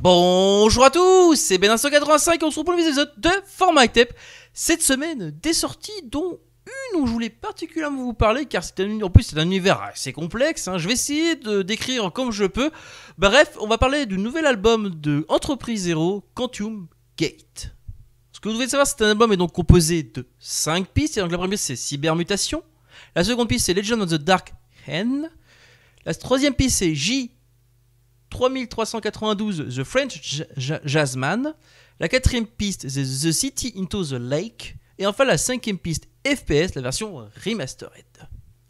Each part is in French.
Bonjour à tous, c'est Ben185 et on se retrouve pour le épisode de Format Tape. Cette semaine, des sorties dont une dont je voulais particulièrement vous parler car en plus c'est un univers assez complexe. Je vais essayer de décrire comme je peux. Bref, on va parler du nouvel album de Entreprise Zero, Quantum Gate. Ce que vous devez savoir, c'est un album est donc composé de 5 pistes. Et donc la première piste c'est Cybermutation. La seconde piste c'est Legend of the Dark Hen. La troisième piste c'est J3392 The French Jazzman. La quatrième piste c'est The City into the Lake. Et enfin la cinquième piste FPS, la version remastered.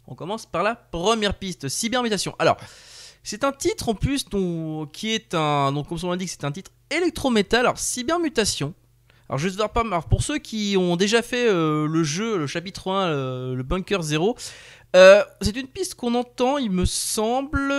On commence par la première piste, Cybermutation. Alors, c'est un titre en plus qui est un, donc comme son l'indique, c'est un titre électro-metal. Alors Cybermutation. Alors je vais voir pas. Alors pour ceux qui ont déjà fait le jeu, le chapitre 1, le Bunker 0, c'est une piste qu'on entend, il me semble,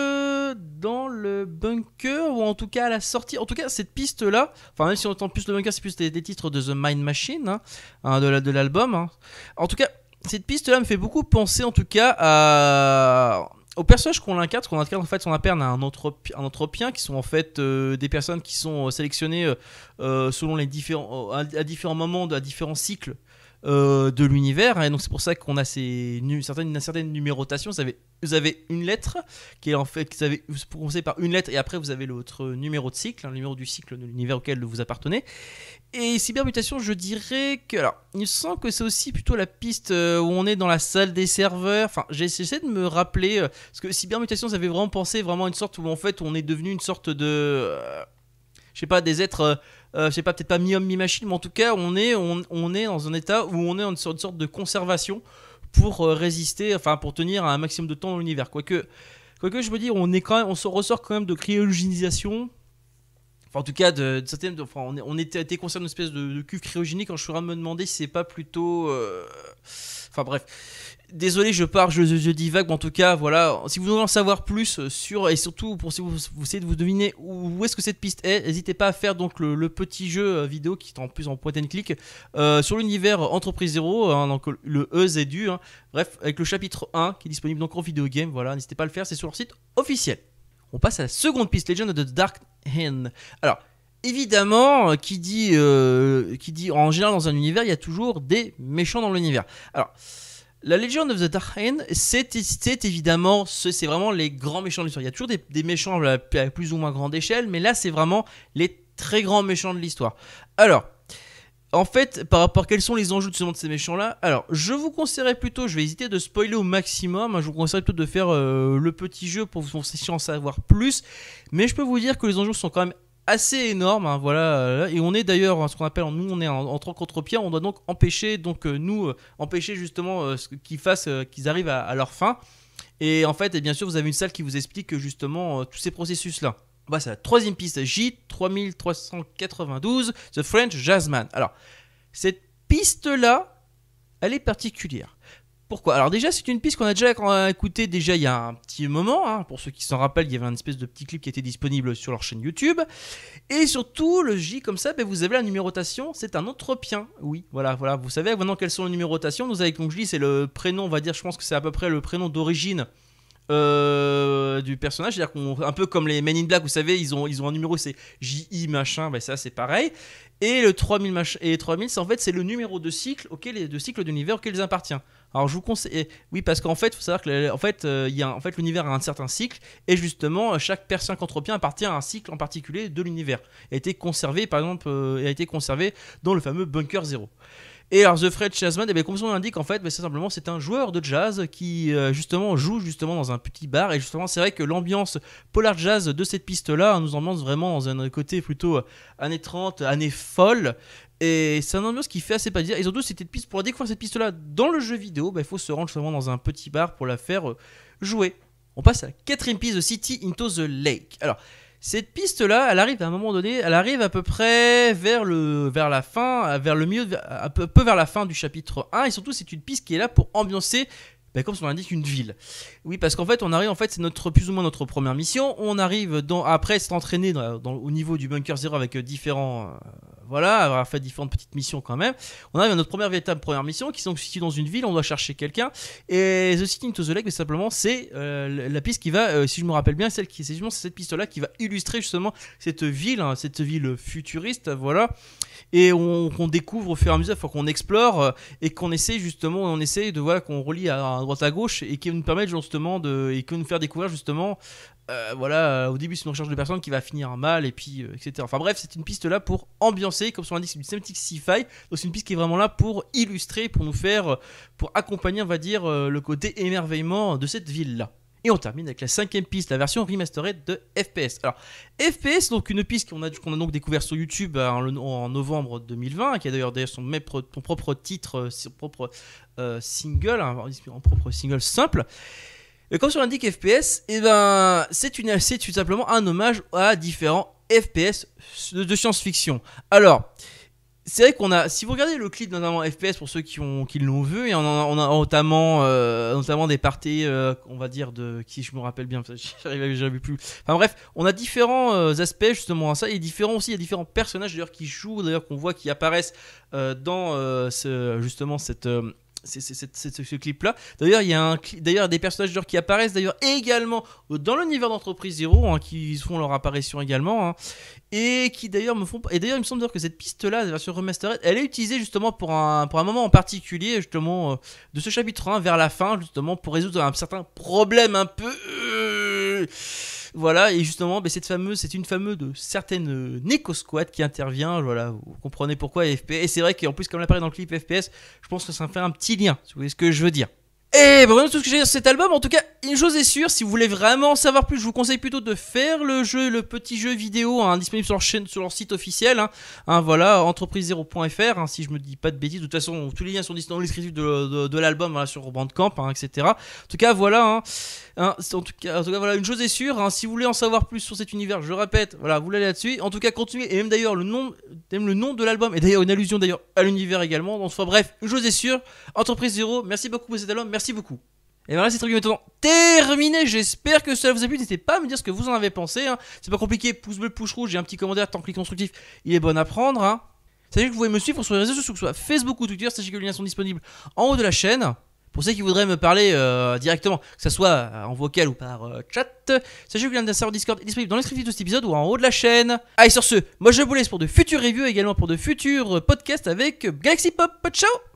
dans le bunker, ou en tout cas à la sortie. En tout cas, cette piste-là, enfin même si on entend plus le bunker, c'est plus des titres de The Mind Machine, de l'album. En tout cas, cette piste-là me fait beaucoup penser, en tout cas, au personnage qu'on incarne, en fait, on incarne un entropien, qui sont en fait des personnes qui sont sélectionnées selon les différents, à différents moments, à différents cycles de l'univers, et donc c'est pour ça qu'on a une certaine numérotation. Vous avez une lettre qui est en fait, vous commencez par une lettre et après vous avez votre numéro de cycle, le numéro du cycle de l'univers auquel vous appartenez. Et Cybermutation, je dirais que, alors, il me semble que c'est aussi plutôt la piste où on est dans la salle des serveurs. Enfin, j'essaie de me rappeler parce que Cybermutation, ça fait vraiment penser vraiment à une sorte où en fait on est devenu une sorte de je sais pas, des êtres, je sais pas, peut-être pas mi-homme, mi-machine, mais en tout cas, on est dans un état où on est en sorte de conservation pour résister, enfin, pour tenir un maximum de temps dans l'univers. Quoique, je veux dire, on se ressort quand même de cryogénisation. Enfin, en tout cas, de certaines, enfin, on était concerné d'une espèce de cuve cryogénique. Quand je suis en train de me demander si c'est pas plutôt, enfin bref. Désolé, je divague, mais en tout cas, voilà. Si vous voulez en savoir plus sur, et surtout si vous essayez de vous deviner où est-ce que cette piste est, n'hésitez pas à faire donc le petit jeu vidéo qui est en plus en point and click sur l'univers Entreprise Zero, donc le EZU, bref, avec le chapitre 1 qui est disponible donc en vidéo game. Voilà, n'hésitez pas à le faire, c'est sur leur site officiel. On passe à la seconde piste, Legend of the Dark Hen. Alors, évidemment, qui dit en général dans un univers, il y a toujours des méchants dans l'univers. Alors, la Legend of the Dark Hen, c'est évidemment, c'est vraiment les grands méchants de l'histoire. Il y a toujours des méchants à plus ou moins grande échelle, mais là, c'est vraiment les très grands méchants de l'histoire. Alors, en fait, par rapport à quels sont les enjeux de ces méchants-là, alors, je vous conseillerais plutôt, je vais hésiter de spoiler au maximum, je vous conseillerais plutôt de faire le petit jeu pour vous en savoir plus, mais je peux vous dire que les enjeux sont quand même assez énorme, voilà, et on est d'ailleurs ce qu'on appelle, nous on est en tant qu'entropien, on doit donc empêcher justement qu'ils arrivent à leur fin. Et en fait, et bien sûr, vous avez une salle qui vous explique justement tous ces processus là. Voilà, c'est la troisième piste, J3392 The French Jazzman. Alors cette piste là, elle est particulière. Pourquoi? Alors déjà, c'est une piste qu'on a déjà écoutée il y a un petit moment. Pour ceux qui s'en rappellent, il y avait une espèce de petit clip qui était disponible sur leur chaîne YouTube. Et surtout, le J comme ça, vous avez la numérotation, c'est un entropien. Oui, voilà. Vous savez maintenant quelles sont les numérotations. Nous avec J, c'est le prénom, on va dire, je pense que c'est à peu près le prénom d'origine du personnage, c'est-à-dire un peu comme les Men in Black, vous savez, ils ont un numéro, c'est JI machin, ça c'est pareil. Et le 3000 et 3000, c'est en fait c'est le numéro de cycle d'univers auquel ils appartiennent. Alors je vous conseille, oui, parce qu'en fait, il faut savoir que l'univers a un certain cycle, et justement chaque personne entropien appartient à un cycle en particulier de l'univers. A été conservé, par exemple, dans le fameux Bunker 0. Et alors The French Jazzman, comme son nom l'indique, en fait, c'est un joueur de jazz qui justement joue dans un petit bar. Et justement, c'est vrai que l'ambiance polar jazz de cette piste-là nous emmène vraiment dans un côté plutôt années 30, années folles. Et c'est une ambiance qui fait assez plaisir. Et surtout, pour découvrir cette piste-là dans le jeu vidéo, il faut se rendre justement dans un petit bar pour la faire jouer. On passe à la quatrième piste, The City into the Lake. Alors, cette piste-là, elle arrive à un moment donné, elle arrive à peu près vers la fin, un peu vers la fin du chapitre 1, et surtout c'est une piste qui est là pour ambiancer, comme son l'indique, une ville. Oui, parce qu'en fait, c'est plus ou moins notre première mission. On arrive après s'être entraîné au niveau du Bunker 0 avec différents voilà, avoir fait différentes petites missions quand même, on arrive à notre première mission qui se situe dans une ville, on doit chercher quelqu'un. Et The City into the Lake, mais simplement, c'est la piste qui va, si je me rappelle bien, c'est cette piste-là qui va illustrer justement cette ville futuriste, voilà. Et qu'on découvre au fur et à mesure, qu'on explore et qu'on essaie justement, de voilà, qu'on relie à droite à gauche et qui nous permettent justement et que nous faire découvrir justement. Voilà, au début c'est une recherche de personnes qui va finir mal et puis etc. Enfin bref, c'est une piste là pour ambiancer, comme son indique, c'est une cinématique sci-fi, donc c'est une piste qui est vraiment là pour illustrer, pour nous faire, pour accompagner, on va dire, le côté émerveillement de cette ville là. Et on termine avec la 5ème piste, la version remastered de FPS. Alors, FPS, donc une piste qu'on a donc découvert sur YouTube en novembre 2020, qui a d'ailleurs son propre titre, son propre single, un propre single simple. Et comme sur l'indique FPS, c'est tout simplement un hommage à différents FPS de science-fiction. Alors, c'est vrai qu'on a, si vous regardez le clip notamment FPS pour ceux qui l'ont vu, et on a notamment des parties, on va dire qui je me rappelle bien, j'avais plus. Enfin bref, on a différents aspects justement à ça, et il y a différents personnages d'ailleurs qui jouent, d'ailleurs qu'on voit qui apparaissent dans ce clip là. D'ailleurs il y a des personnages qui apparaissent d'ailleurs également dans l'univers d'Entreprise Zero, qui font leur apparition également, et qui d'ailleurs il me semble d'ailleurs que cette piste là, la version remastered, elle est utilisée justement pour un moment en particulier justement de ce chapitre 1 vers la fin, justement pour résoudre un certain problème un peu voilà, et justement, c'est une fameuse de certaines Neko Squad qui intervient. Voilà, vous comprenez pourquoi FPS. Et c'est vrai qu'en plus, comme l'apparaît dans le clip FPS, je pense que ça me fait un petit lien, si vous voyez ce que je veux dire. Et voilà tout ce que j'ai dit sur cet album. En tout cas, une chose est sûre, si vous voulez vraiment en savoir plus, je vous conseille plutôt de faire le petit jeu vidéo disponible sur leur chaîne, sur leur site officiel. Voilà, entreprise0.fr, si je me dis pas de bêtises. De toute façon, tous les liens sont dans le descriptif de l'album, voilà, sur Bandcamp, etc. En tout cas, voilà. En tout cas, voilà, une chose est sûre, si vous voulez en savoir plus sur cet univers, je répète, voilà, vous l'allez là-dessus. En tout cas, continuez, et même d'ailleurs le nom de l'album est d'ailleurs une allusion d'ailleurs à l'univers également. Donc, enfin bref, une chose est sûre, Entreprise Zero, merci beaucoup pour cet album, merci beaucoup. Et voilà, c'est très bien maintenant terminé. J'espère que cela vous a plu. N'hésitez pas à me dire ce que vous en avez pensé. C'est pas compliqué, pouce bleu, pouce rouge, j'ai un petit commentaire, tant clic constructif, il est bon à prendre. Sachez que vous pouvez me suivre sur les réseaux sociaux, que ce soit Facebook ou Twitter. Sachez que les liens sont disponibles en haut de la chaîne. Pour ceux qui voudraient me parler directement, que ce soit en vocal ou par chat, sachez que le lien d'un serveur Discord est disponible dans le descriptif de cet épisode ou en haut de la chaîne. Allez, sur ce, moi je vous laisse pour de futures reviews et également pour de futurs podcasts avec Galaxy Pop. Ciao!